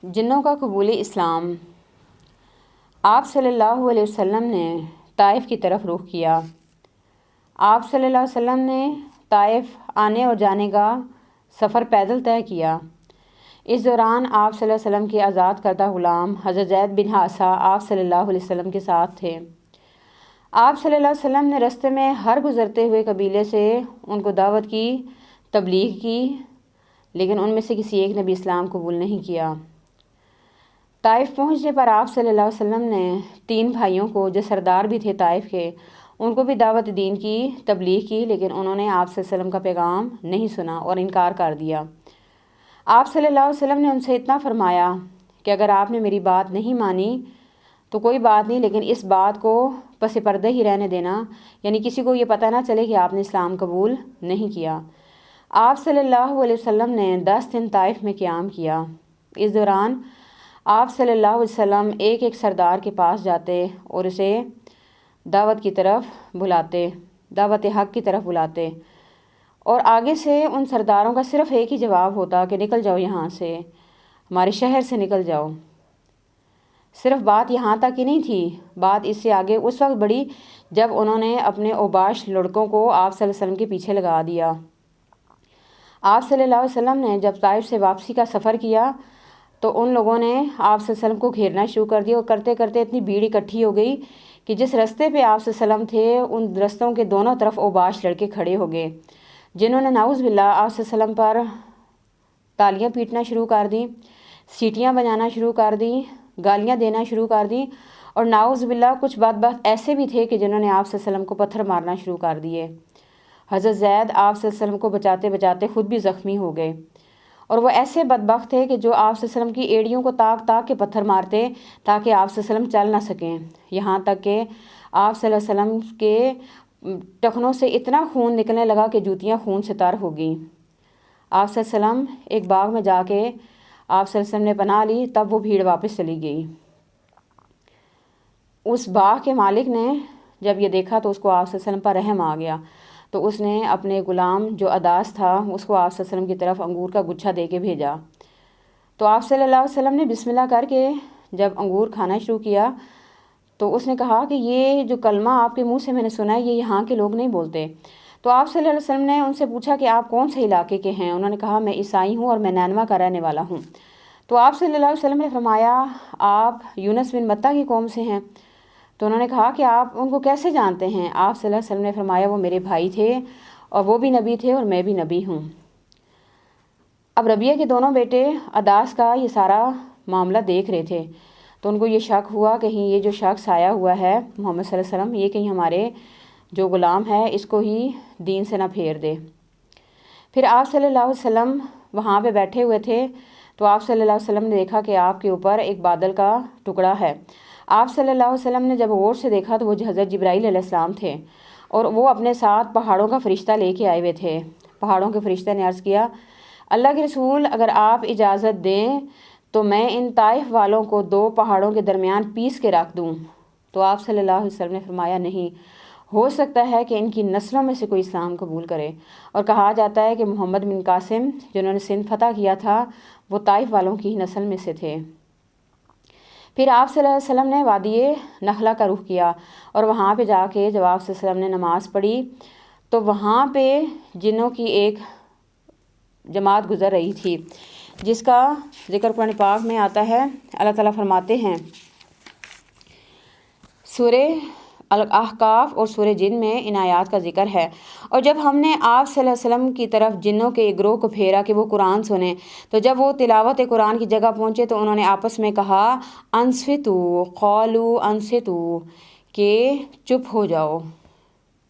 جنوں کا قبول اسلام۔ آپ صلی اللہ علیہ وسلم نے طائف کی طرف رخ کیا۔ آپ صلی اللہ علیہ وسلم نے طائف آنے اور جانے کا سفر پیدل طے کیا۔ اس دوران آپ صلی اللہ علیہ وسلم کے آزاد کردہ غلام حضرت زید بن حارثہ آپ صلی اللہ علیہ وسلم کے ساتھ تھے۔ آپ صلی اللہ علیہ وسلم نے رستے میں ہر گزرتے ہوئے قبیلے سے ان کو دعوت کی، تبلیغ کی، لیکن ان میں سے کسی ایک نے بھی اسلام قبول نہیں کیا۔ طائف پہنچنے پر آپ صلی اللہ علیہ وسلم نے 3 بھائیوں کو جو سردار بھی تھے طائف کے، ان کو بھی دعوت دین کی، تبلیغ کی، لیکن انہوں نے آپ صلی اللہ علیہ وسلم کا پیغام نہیں سنا اور انکار کر دیا۔ آپ صلی اللہ علیہ وسلم نے ان سے اتنا فرمایا کہ اگر آپ نے میری بات نہیں مانی تو کوئی بات نہیں، لیکن اس بات کو پس پردہ ہی رہنے دینا، یعنی کسی کو یہ پتہ نہ چلے کہ آپ نے اسلام قبول نہیں کیا۔ آپ صلی اللہ علیہ وسلم نے 10 دن طائف میں قیام کیا۔ اس دوران آپ صلی اللہ علیہ وسلم ایک ایک سردار کے پاس جاتے اور اسے دعوت کی طرف بلاتے، دعوت حق کی طرف بلاتے، اور آگے سے ان سرداروں کا صرف ایک ہی جواب ہوتا کہ نکل جاؤ یہاں سے، ہمارے شہر سے نکل جاؤ۔ صرف بات یہاں تک ہی نہیں تھی، بات اس سے آگے اس وقت بڑھی جب انہوں نے اپنے اوباش لڑکوں کو آپ صلی اللہ علیہ وسلم کے پیچھے لگا دیا۔ آپ صلی اللہ علیہ وسلم نے جب طائف سے واپسی کا سفر کیا تو ان لوگوں نے آپ صلی اللہ علیہ وسلم کو گھیرنا شروع کر دیا، اور کرتے کرتے اتنی بھیڑ اکٹھی ہو گئی کہ جس رستے پہ آپ صلی اللہ علیہ وسلم تھے ان رستوں کے دونوں طرف اوباش لڑکے کھڑے ہو گئے، جنہوں نے نعوذ باللہ آپ صلی اللہ علیہ وسلم پر تالیاں پیٹنا شروع کر دیں، سیٹیاں بجانا شروع کر دیں، گالیاں دینا شروع کر دیں، اور نعوذ باللہ کچھ بدبخت ایسے بھی تھے کہ جنہوں نے آپ صلی اللہ علیہ وسلم کو پتھر مارنا شروع کر دیے۔ حضرت زید آپ صلی اللہ علیہ وسلم کو بچاتے بچاتے خود بھی زخمی ہو گئے، اور وہ ایسے بدبخت تھے کہ جو آپ صلی اللہ علیہ وسلم کی ایڑیوں کو تاک تاک کے پتھر مارتے تاکہ آپ صلی اللہ علیہ وسلم چل نہ سکیں، یہاں تک کہ آپ صلی اللہ علیہ وسلم کے ٹخنوں سے اتنا خون نکلنے لگا کہ جوتیاں خون سے تر ہو گئیں۔ آپ صلی اللہ علیہ وسلم ایک باغ میں جا کے آپ صلی اللہ علیہ وسلم نے پناہ لی، تب وہ بھیڑ واپس چلی گئی۔ اس باغ کے مالک نے جب یہ دیکھا تو اس کو آپ صلی اللہ علیہ وسلم پر رحم آ گیا، تو اس نے اپنے غلام جو اداس تھا اس کو آپ صلی اللہ علیہ وسلم کی طرف انگور کا گچھا دے کے بھیجا۔ تو آپ صلی اللہ علیہ وسلم نے بسم اللہ کر کے جب انگور کھانا شروع کیا تو اس نے کہا کہ یہ جو کلمہ آپ کے منہ سے میں نے سنا ہے یہ یہاں کے لوگ نہیں بولتے۔ تو آپ صلی اللہ علیہ وسلم نے ان سے پوچھا کہ آپ کون سے علاقے کے ہیں؟ انہوں نے کہا میں عیسائی ہوں اور میں نینوا کا رہنے والا ہوں۔ تو آپ صلی اللہ علیہ وسلم نے فرمایا آپ یونس بن متہ کی قوم سے ہیں؟ تو انہوں نے کہا کہ آپ ان کو کیسے جانتے ہیں؟ آپ صلی اللہ علیہ وسلم نے فرمایا وہ میرے بھائی تھے اور وہ بھی نبی تھے اور میں بھی نبی ہوں۔ اب ربیہ کے دونوں بیٹے اداس کا یہ سارا معاملہ دیکھ رہے تھے، تو ان کو یہ شک ہوا کہیں یہ جو شخص آیا ہوا ہے محمد صلی اللہ علیہ وسلم، یہ کہیں ہمارے جو غلام ہے اس کو ہی دین سے نہ پھیر دے۔ پھر آپ صلی اللہ علیہ وسلم وہاں پہ بیٹھے ہوئے تھے تو آپ صلی اللہ علیہ وسلم نے دیکھا کہ آپ کے اوپر ایک بادل کا ٹکڑا ہے۔ آپ صلی اللہ علیہ وسلم نے جب غور سے دیکھا تو وہ حضرت جبرائیل علیہ السلام تھے، اور وہ اپنے ساتھ پہاڑوں کا فرشتہ لے کے آئے ہوئے تھے۔ پہاڑوں کے فرشتہ نے عرض کیا اللہ کے رسول اگر آپ اجازت دیں تو میں ان طائف والوں کو 2 پہاڑوں کے درمیان پیس کے رکھ دوں۔ تو آپ صلی اللہ علیہ وسلم نے فرمایا نہیں، ہو سکتا ہے کہ ان کی نسلوں میں سے کوئی اسلام قبول کرے، اور کہا جاتا ہے کہ محمد بن قاسم جنہوں نے سندھ فتح کیا تھا وہ طائف والوں کی نسل میں سے تھے۔ پھر آپ صلی اللہ علیہ وسلم نے وادی نخلہ کا رخ کیا، اور وہاں پہ جا کے جب آپ صلی اللہ علیہ وسلم نے نماز پڑھی تو وہاں پہ جنوں کی ایک جماعت گزر رہی تھی جس کا ذکر قرآن پاک میں آتا ہے۔ اللہ تعالیٰ فرماتے ہیں سورہ الاحقاف اور سورہ جن میں ان آیات کا ذکر ہے، اور جب ہم نے آپ صلی اللہ علیہ وسلم کی طرف جنوں کے ایک گروہ کو پھیرا کہ وہ قرآن سنیں، تو جب وہ تلاوت قرآن کی جگہ پہنچے تو انہوں نے آپس میں کہا انصتوا قالوا انصتوا، کہ چپ ہو جاؤ۔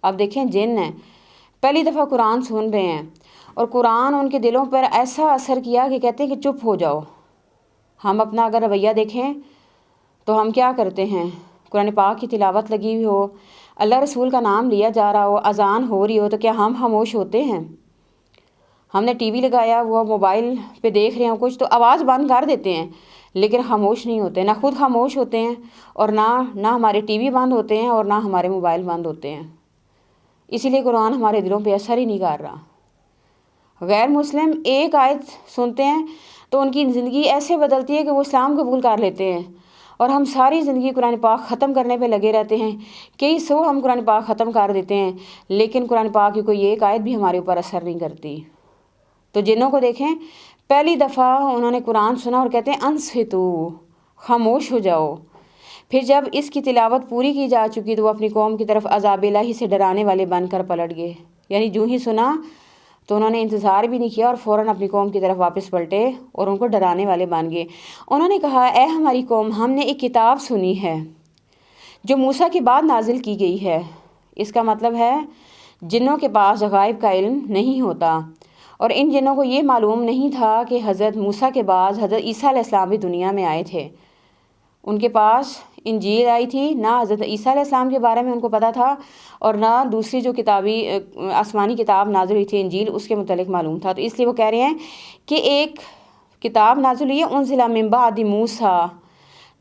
اب دیکھیں جن ہیں پہلی دفعہ قرآن سن رہے ہیں اور قرآن ان کے دلوں پر ایسا اثر کیا کہ کہتے ہیں کہ چپ ہو جاؤ۔ ہم اپنا اگر رویہ دیکھیں تو ہم کیا کرتے ہیں؟ قرآن پاک کی تلاوت لگی ہوئی ہو، اللہ رسول کا نام لیا جا رہا ہو، اذان ہو رہی ہو، تو کیا ہم خاموش ہوتے ہیں؟ ہم نے ٹی وی لگایا ہوا، موبائل پہ دیکھ رہے ہوں کچھ، تو آواز بند کر دیتے ہیں لیکن خاموش نہیں ہوتے، نہ خود خاموش ہوتے ہیں اور نہ ہمارے ٹی وی بند ہوتے ہیں اور نہ ہمارے موبائل بند ہوتے ہیں۔ اسی لیے قرآن ہمارے دلوں پہ اثر ہی نہیں کر رہا۔ غیر مسلم ایک آیت سنتے ہیں، تو ان کی زندگی ایسے بدلتی ہے کہ وہ اسلام قبول کر لیتے ہیں، اور ہم ساری زندگی قرآن پاک ختم کرنے پہ لگے رہتے ہیں، کئی سو ہم قرآن پاک ختم کر دیتے ہیں، لیکن قرآن پاک کی کوئی ایک آیت بھی ہمارے اوپر اثر نہیں کرتی۔ تو جنوں کو دیکھیں، پہلی دفعہ انہوں نے قرآن سنا اور کہتے ہیں انصتو، خاموش ہو جاؤ۔ پھر جب اس کی تلاوت پوری کی جا چکی تو وہ اپنی قوم کی طرف عذاب الہی سے ڈرانے والے بن کر پلٹ گئے، یعنی جو ہی سنا تو انہوں نے انتظار بھی نہیں کیا اور فوراً اپنی قوم کی طرف واپس پلٹے اور ان کو ڈرانے والے بن گئے۔ انہوں نے کہا، اے ہماری قوم، ہم نے ایک کتاب سنی ہے جو موسیٰ کے بعد نازل کی گئی ہے۔ اس کا مطلب ہے جنوں کے پاس غائب کا علم نہیں ہوتا، اور ان جنوں کو یہ معلوم نہیں تھا کہ حضرت موسیٰ کے بعد حضرت عیسیٰ علیہ السلام بھی دنیا میں آئے تھے۔ ان کے پاس انجیل آئی تھی، نہ حضرت عیسیٰ علیہ السلام کے بارے میں ان کو پتہ تھا، اور نہ دوسری جو کتابی آسمانی کتاب نازل ہوئی تھی انجیل، اس کے متعلق معلوم تھا۔ تو اس لیے وہ کہہ رہے ہیں کہ ایک کتاب نازل ہوئی ہے انزل من بعد موسیٰ،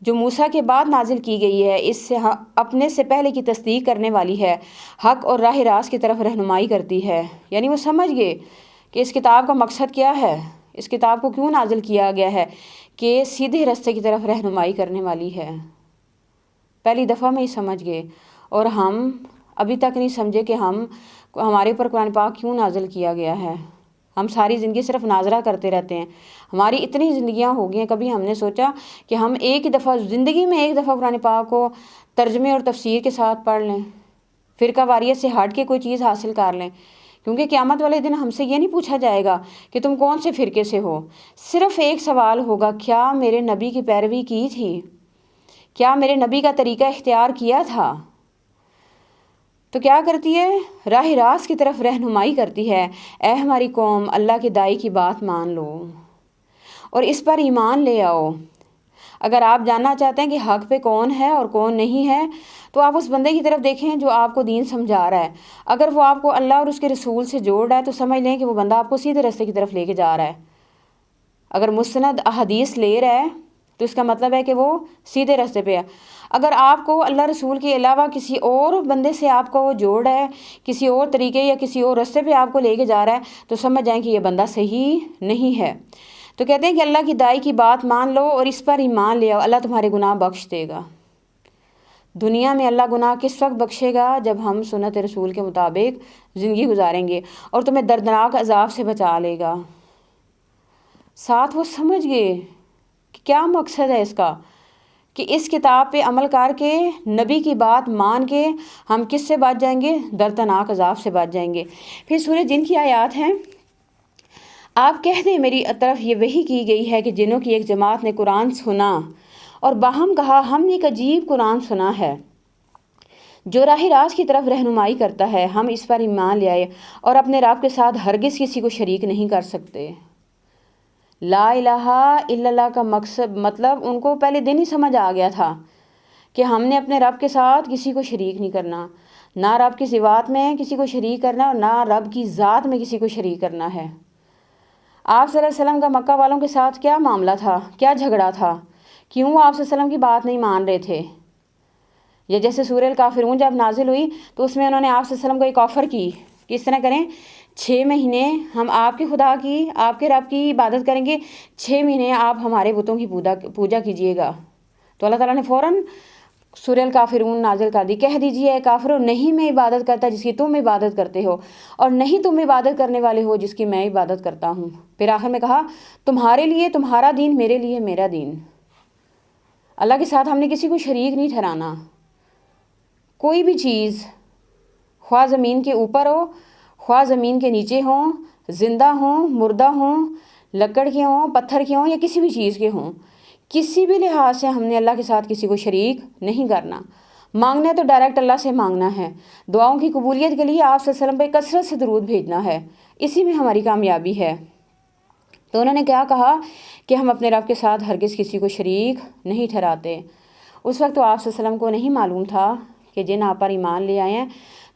جو موسیٰ کے بعد نازل کی گئی ہے، اس سے اپنے سے پہلے کی تصدیق کرنے والی ہے، حق اور راہ راست کی طرف رہنمائی کرتی ہے۔ یعنی وہ سمجھ گئے کہ اس کتاب کا مقصد کیا ہے، اس کتاب کو کیوں نازل کیا گیا ہے، کہ سیدھے راستے کی طرف رہنمائی کرنے والی ہے۔ پہلی دفعہ میں ہی سمجھ گئے، اور ہم ابھی تک نہیں سمجھے کہ ہمارے اوپر قرآن پاک کیوں نازل کیا گیا ہے۔ ہم ساری زندگی صرف ناظرہ کرتے رہتے ہیں، ہماری اتنی زندگیاں ہو گئی ہیں، کبھی ہم نے سوچا کہ ہم ایک دفعہ زندگی میں ایک دفعہ قرآن پاک کو ترجمے اور تفسیر کے ساتھ پڑھ لیں، فرقہ واریت سے ہٹ کے کوئی چیز حاصل کر لیں، کیونکہ قیامت والے دن ہم سے یہ نہیں پوچھا جائے گا کہ تم کون سے فرقے سے ہو، صرف ایک سوال ہوگا، کیا میرے نبی کی پیروی کی تھی، کیا میرے نبی کا طریقہ اختیار کیا تھا؟ تو کیا کرتی ہے؟ راہ راست کی طرف رہنمائی کرتی ہے، اے ہماری قوم، اللہ کی دائی کی بات مان لو اور اس پر ایمان لے آؤ۔ اگر آپ جاننا چاہتے ہیں کہ حق پہ کون ہے اور کون نہیں ہے، تو آپ اس بندے کی طرف دیکھیں جو آپ کو دین سمجھا رہا ہے۔ اگر وہ آپ کو اللہ اور اس کے رسول سے جوڑ رہا ہے تو سمجھ لیں کہ وہ بندہ آپ کو سیدھے راستے کی طرف لے کے جا رہا ہے۔ اگر مستند احادیث لے رہا ہے تو اس کا مطلب ہے کہ وہ سیدھے راستے پہ ہے۔ اگر آپ کو اللہ رسول کے علاوہ کسی اور بندے سے آپ کو وہ جوڑ رہا ہے، کسی اور طریقے یا کسی اور راستے پہ آپ کو لے کے جا رہا ہے، تو سمجھ جائیں کہ یہ بندہ صحیح نہیں ہے۔ تو کہتے ہیں کہ اللہ کی دائی کی بات مان لو اور اس پر ایمان لے آؤ، اللہ تمہارے گناہ بخش دے گا۔ دنیا میں اللہ گناہ کس وقت بخشے گا؟ جب ہم سنت رسول کے مطابق زندگی گزاریں گے، اور تمہیں دردناک عذاب سے بچا لے گا۔ ساتھ وہ سمجھ گئے کہ کیا مقصد ہے اس کا، کہ اس کتاب پہ عمل کر کے نبی کی بات مان کے ہم کس سے بچ جائیں گے؟ دردناک عذاب سے بچ جائیں گے۔ پھر سورہ جن کی آیات ہیں، آپ کہہ دیں میری طرف یہ وحی کی گئی ہے کہ جنوں کی ایک جماعت نے قرآن سنا اور باہم کہا ہم نے ایک عجیب قرآن سنا ہے جو راہ راست کی طرف رہنمائی کرتا ہے، ہم اس پر ایمان لے آئے اور اپنے رب کے ساتھ ہرگز کسی کو شریک نہیں کر سکتے۔ لا الہ الا اللہ کا مطلب ان کو پہلے دن ہی سمجھ آ گیا تھا کہ ہم نے اپنے رب کے ساتھ کسی کو شریک نہیں کرنا، نہ رب کی صفات میں کسی کو شریک کرنا اور نہ رب کی ذات میں کسی کو شریک کرنا ہے۔ آپ صلی اللہ علیہ وسلم کا مکہ والوں کے ساتھ کیا معاملہ تھا، کیا جھگڑا تھا، کیوں وہ آپ صلی اللہ علیہ وسلم کی بات نہیں مان رہے تھے؟ یا جیسے سورہ الکافرون جب نازل ہوئی تو اس میں انہوں نے آپ صلی اللہ علیہ وسلم کو ایک آفر کی کہ اس طرح کریں، 6 مہینے ہم آپ کے خدا کی، آپ کے رب کی عبادت کریں گے، 6 مہینے آپ ہمارے بتوں کی پوجا کیجئے گا۔ تو اللہ تعالیٰ نے فوراً سورہ الکافرون نازل کر دی، کہہ دیجئے اے کافروں، نہیں میں عبادت کرتا جس کی تم عبادت کرتے ہو، اور نہیں تم عبادت کرنے والے ہو جس کی میں عبادت کرتا ہوں۔ پھر آخر میں کہا تمہارے لیے تمہارا دین، میرے لیے میرا دین۔ اللہ کے ساتھ ہم نے کسی کو شریک نہیں ٹھہرانا۔ کوئی بھی چیز، خواہ زمین کے اوپر ہو، خواہ زمین کے نیچے ہوں، زندہ ہوں، مردہ ہوں، لکڑ کے ہوں، پتھر کے ہوں یا کسی بھی چیز کے ہوں، کسی بھی لحاظ سے ہم نے اللہ کے ساتھ کسی کو شریک نہیں کرنا۔ مانگنا ہے تو ڈائریکٹ اللہ سے مانگنا ہے۔ دعاؤں کی قبولیت کے لیے آپ صلی اللہ علیہ وسلم پہ کثرت سے درود بھیجنا ہے، اسی میں ہماری کامیابی ہے۔ تو انہوں نے کیا کہا کہ ہم اپنے رب کے ساتھ ہرگز کسی کو شریک نہیں ٹھہراتے۔ اس وقت تو آپ صلی اللہ علیہ وسلم کو نہیں معلوم تھا کہ جن آپ پر ایمان لے آئے ہیں،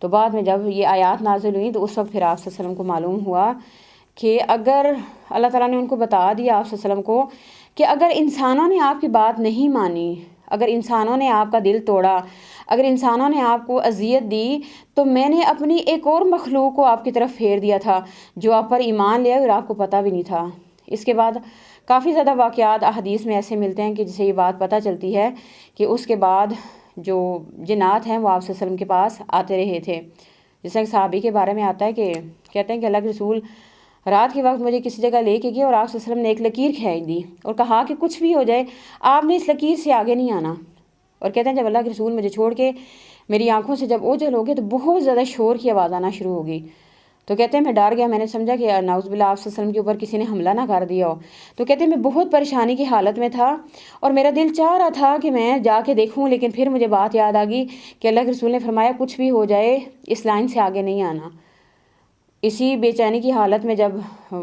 تو بعد میں جب یہ آیات نازل ہوئی تو اس وقت پھر آپ صلی اللہ علیہ وسلم کو معلوم ہوا کہ اگر اللہ تعالیٰ نے ان کو بتا دیا آپ صلی اللہ علیہ وسلم کو کہ اگر انسانوں نے آپ کی بات نہیں مانی، اگر انسانوں نے آپ کا دل توڑا، اگر انسانوں نے آپ کو اذیت دی، تو میں نے اپنی ایک اور مخلوق کو آپ کی طرف پھیر دیا تھا جو آپ پر ایمان لے آئے اور آپ کو پتہ بھی نہیں تھا۔ اس کے بعد کافی زیادہ واقعات احادیث میں ایسے ملتے ہیں کہ جسے یہ بات پتہ چلتی ہے کہ اس کے بعد جو جنات ہیں وہ آپ صلی اللہ علیہ وسلم کے پاس آتے رہے تھے۔ جیسا کہ صحابی کے بارے میں آتا ہے کہ کہتے ہیں کہ اللہ کے رسول رات کے وقت مجھے کسی جگہ لے کے گئے اور آپ صلی اللہ علیہ وسلم نے ایک لکیر کھینچ دی اور کہا کہ کچھ بھی ہو جائے آپ نے اس لکیر سے آگے نہیں آنا۔ اور کہتے ہیں جب اللہ کے رسول مجھے چھوڑ کے میری آنکھوں سے جب اوجھل ہو گئے تو بہت زیادہ شور کی آواز آنا شروع ہو گئی۔ تو کہتے ہیں میں ڈر گیا، میں نے سمجھا کہ نعوذ باللہ آپ صلی اللہ علیہ وسلم کے اوپر کسی نے حملہ نہ کر دیا ہو۔ تو کہتے ہیں میں بہت پریشانی کی حالت میں تھا اور میرا دل چاہ رہا تھا کہ میں جا کے دیکھوں، لیکن پھر مجھے بات یاد آ گئی کہ اللہ کے رسول نے فرمایا کچھ بھی ہو جائے اس لائن سے آگے نہیں آنا۔ اسی بے چینی کی حالت میں جب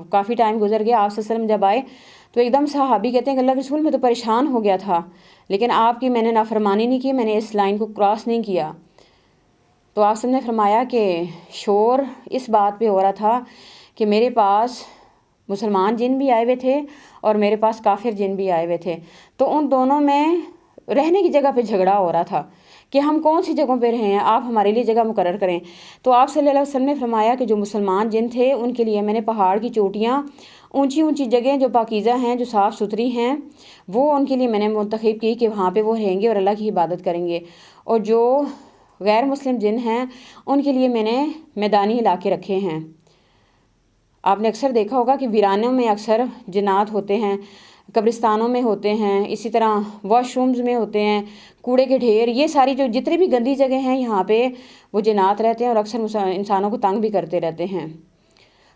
کافی ٹائم گزر گیا، آپ صلی اللہ علیہ وسلم جب آئے تو ایک دم صحابی کہتے ہیں کہ اللہ کے رسول میں تو پریشان ہو گیا تھا، لیکن آپ کی میں نے نافرمانی نہیں کی، میں نے اس لائن کو کراس نہیں کیا۔ تو آپ نے فرمایا کہ شور اس بات پہ ہو رہا تھا کہ میرے پاس مسلمان جن بھی آئے ہوئے تھے اور میرے پاس کافر جن بھی آئے ہوئے تھے، تو ان دونوں میں رہنے کی جگہ پہ جھگڑا ہو رہا تھا کہ ہم کون سی جگہوں پہ رہے ہیں، آپ ہمارے لیے جگہ مقرر کریں۔ تو آپ صلی اللہ علیہ وسلم نے فرمایا کہ جو مسلمان جن تھے ان کے لیے میں نے پہاڑ کی چوٹیاں، اونچی اونچی جگہیں جو پاکیزہ ہیں، جو صاف ستھری ہیں، وہ ان کے لیے میں نے منتخب کی کہ وہاں پہ وہ رہیں گے اور اللہ کی عبادت کریں گے، اور جو غیر مسلم جن ہیں ان کے لیے میں نے میدانی علاقے رکھے ہیں۔ آپ نے اکثر دیکھا ہوگا کہ ویرانوں میں اکثر جنات ہوتے ہیں، قبرستانوں میں ہوتے ہیں، اسی طرح واش رومز میں ہوتے ہیں، کوڑے کے ڈھیر، یہ ساری جو جتنی بھی گندی جگہ ہیں یہاں پہ وہ جنات رہتے ہیں اور اکثر انسانوں کو تنگ بھی کرتے رہتے ہیں۔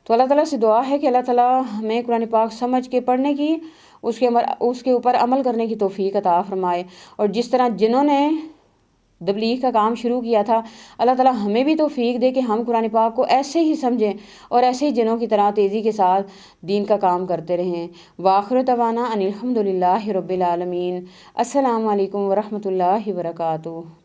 تو اللہ تعالیٰ سے دعا ہے کہ اللہ تعالیٰ ہمیں قرآن پاک سمجھ کے پڑھنے کی، اس کے اوپر عمل کرنے کی توفیق عطا فرمائے، اور جس طرح جنہوں نے تبلیغ کا کام شروع کیا تھا اللہ تعالیٰ ہمیں بھی توفیق دے کہ ہم قرآن پاک کو ایسے ہی سمجھیں اور ایسے ہی جنوں کی طرح تیزی کے ساتھ دین کا کام کرتے رہیں۔ وآخر دعوانا ان الحمد للہ رب العالمین۔ السلام علیکم ورحمۃ اللہ وبرکاتہ۔